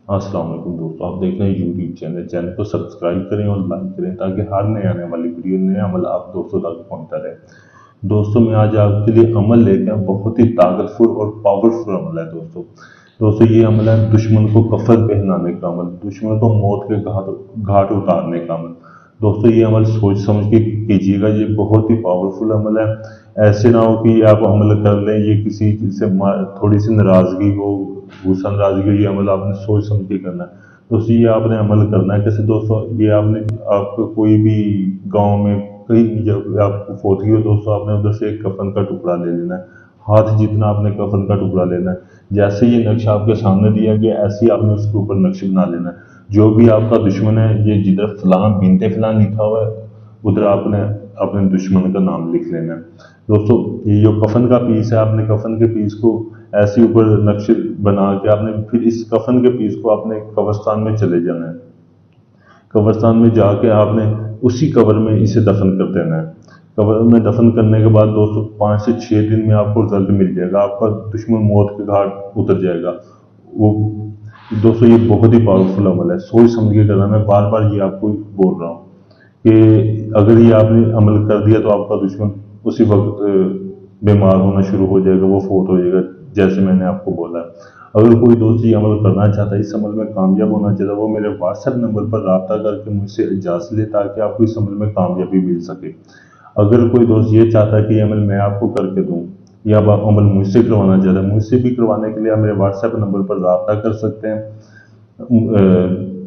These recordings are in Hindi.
अस्सलाम वालेकुम दोस्तों, आप देख रहे हैं यूट्यूब चैनल को सब्सक्राइब करें और लाइक करें ताकि हर नए आने वाली वीडियो नए अमल आप दोस्तों तक पहुंचता रहे। दोस्तों मैं आज आपके लिए अमल लेके आया, बहुत ही ताकतवर और पावरफुल अमल है दोस्तों। दोस्तों ये अमल है दुश्मन को कफन पहनाने का अमल, दुश्मन को मौत के घाट घाट उतारने का अमल। दोस्तों ये अमल सोच समझ के कीजिएगा, ये बहुत ही पावरफुल अमल है। ऐसे ना हो कि आप अमल कर लें, ये किसी से थोड़ी सी नाराजगी हो, गुस्सा नाराजगी हो, ये अमल आपने सोच समझ के करना है। दोस्तों ये आपने अमल करना है कैसे दोस्तों, ये आपने आपको कोई भी गांव में कहीं जब आपको फोत हो दोस्तों, आपने उधर से एक कफन का टुकड़ा ले लेना है। हाथ जितना आपने कफन का टुकड़ा लेना है। जैसे ये नक्शा आपके सामने दिया गया, ऐसे ही आपने उसके ऊपर नक्शे बना लेना है। जो भी आपका दुश्मन है, ये जिधर फलां बिनते फलां लिखा हुआ है, उधर आपने अपने दुश्मन का नाम लिख लेना है। दोस्तों ये जो कफन का पीस है, आपने कफन के पीस को ऐसे ऊपर नक्शे बना के आपने फिर इस कफन के पीस को आपने कब्रिस्तान में चले जाना है। कब्रिस्तान में जाके आपने उसी कब्र में इसे दफन कर देना है। कब्र में दफन करने के बाद दोस्तों 5 से 6 दिन में आपको रिजल्ट मिल जाएगा, आपका दुश्मन मौत के घाट उतर जाएगा। वो दोस्तों ये बहुत ही पावरफुल अमल है, सोच समझ के करना। मैं बार बार ये आपको बोल रहा हूँ कि अगर ये आपने अमल कर दिया तो आपका दुश्मन उसी वक्त बीमार होना शुरू हो जाएगा, वो फोत हो जाएगा, जैसे मैंने आपको बोला है। अगर कोई दोस्त ये अमल करना चाहता है, इस अमल में कामयाब होना चाहता है, वो मेरे व्हाट्सएप नंबर पर रब्ता करके मुझसे इजाज़त ले ताकि आपको इस अमल में कामयाबी मिल सके। अगर कोई दोस्त ये चाहता है कि ये अमल मैं आपको करके दूँ, या आप अमल मुझसे करवाना चाहता है, मुझसे भी करवाने के लिए आप मेरे व्हाट्सएप नंबर पर रब्ता कर सकते हैं।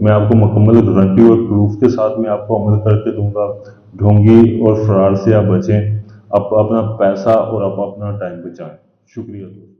मैं आपको मुकम्मल गारंटी और प्रूफ के साथ मैं आपको अमल करके दूंगा। ढोंगी और फ्रॉड से आप बचें, आप अपना पैसा और आप अपना टाइम बचाएं। शुक्रिया दोस्तों।